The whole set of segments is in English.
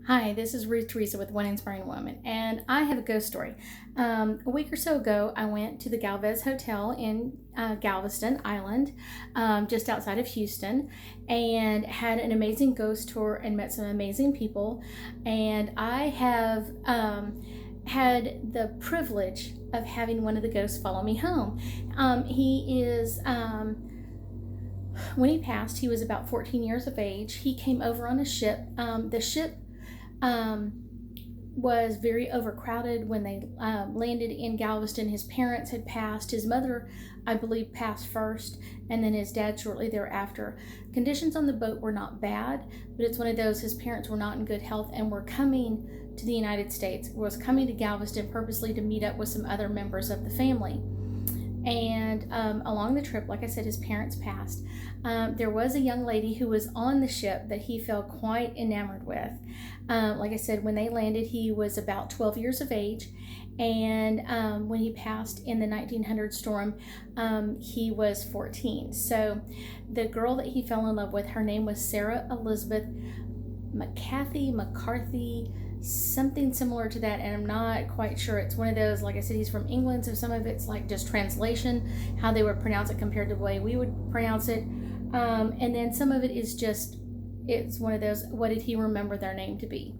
Hi, this is Ruth Theresa with One Inspiring Woman, and I have a ghost story. A week or so ago, I went to the Galvez Hotel in Galveston Island, just outside of Houston, and had an amazing ghost tour and met some amazing people. And I have had the privilege of having one of the ghosts follow me home. When he passed, he was about 14 years of age. He came over on a ship. The ship um, was very overcrowded when they landed in Galveston. His parents had passed. His mother, I believe, passed first, and then his dad shortly thereafter. Conditions on the boat were not bad, but it's one of those, his parents were not in good health and were coming to the United States, was coming to Galveston purposely to meet up with some other members of the family. And along the trip, like I said, his parents passed. There was a young lady who was on the ship that he fell quite enamored with. Like I said, when they landed, he was about 12 years of age. And when he passed in the 1900 storm, he was 14. So the girl that he fell in love with, her name was Sarah Elizabeth McCarthy, something similar to that, and I'm not quite sure. It's one of those, like I said, he's from England, so some of it's like just translation, how they would pronounce it compared to the way we would pronounce it. And then some of it is just, it's one of those, what did he remember their name to be?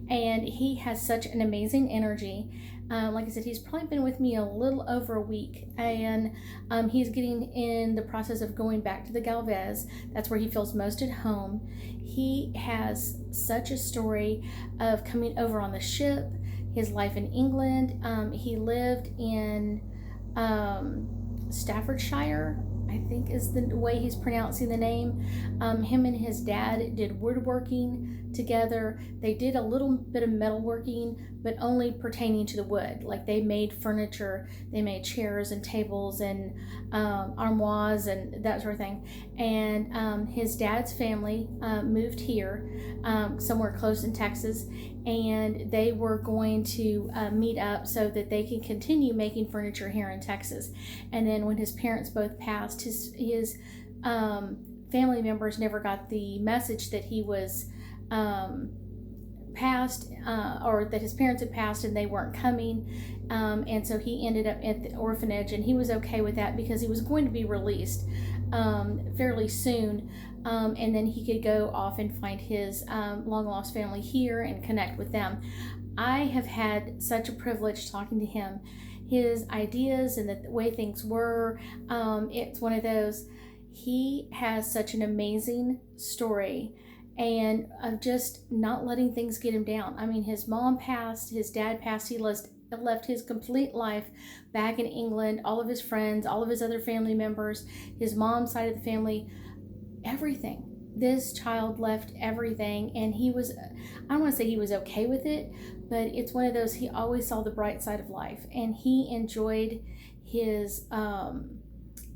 And he has such an amazing energy. Like I said, he's probably been with me a little over a week, and he's getting in the process of going back to the Galvez. That's where he feels most at home. He has such a story of coming over on the ship, his life in England. He lived in Staffordshire, I think is the way he's pronouncing the name. Him and his dad did woodworking together. They did a little bit of metalworking, but only pertaining to the wood. Like they made furniture, they made chairs and tables and armoires and that sort of thing. And his dad's family moved here, somewhere close in Texas, and they were going to meet up so that they could continue making furniture here in Texas. And then when his parents both passed, his family members never got the message that he was passed, or that his parents had passed and they weren't coming. And so he ended up at the orphanage, and he was okay with that because he was going to be released fairly soon. And then he could go off and find his long lost family here and connect with them. I have had such a privilege talking to him. His ideas and the way things were, it's one of those, he has such an amazing story, and of just not letting things get him down. I mean, his mom passed, his dad passed, he left his complete life back in England, all of his friends, all of his other family members, his mom's side of the family, everything. This child left everything, and he was, I don't want to say he was okay with it, but it's one of those, he always saw the bright side of life, and he enjoyed his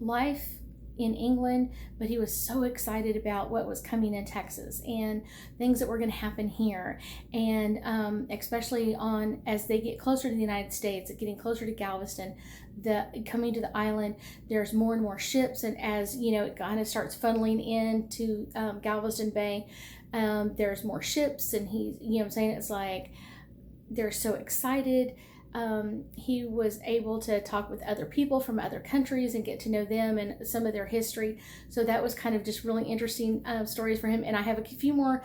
life in England, but he was so excited about what was coming in Texas and things that were going to happen here. And especially on, as they get closer to the United States, getting closer to Galveston, coming to the island, there's more and more ships, and as you know, it kind of starts funneling into Galveston Bay, there's more ships, and he's, you know what I'm saying, it's like they're so excited. He was able to talk with other people from other countries and get to know them and some of their history. So that was kind of just really interesting stories for him. And I have a few more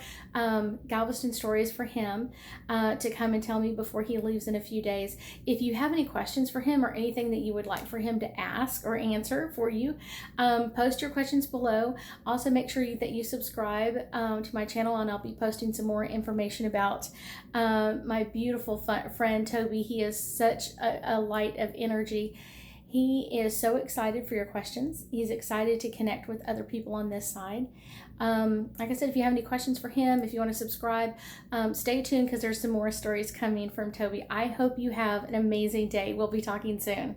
Galveston stories for him to come and tell me before he leaves in a few days. If you have any questions for him or anything that you would like for him to ask or answer for you, post your questions below. Also, make sure that you subscribe to my channel, and I'll be posting some more information about my beautiful friend Toby. He is such a light of energy. He is so excited for your questions. He's excited to connect with other people on this side. Like I said, if you have any questions for him, if you want to subscribe, stay tuned because there's some more stories coming from Toby. I hope you have an amazing day. We'll be talking soon.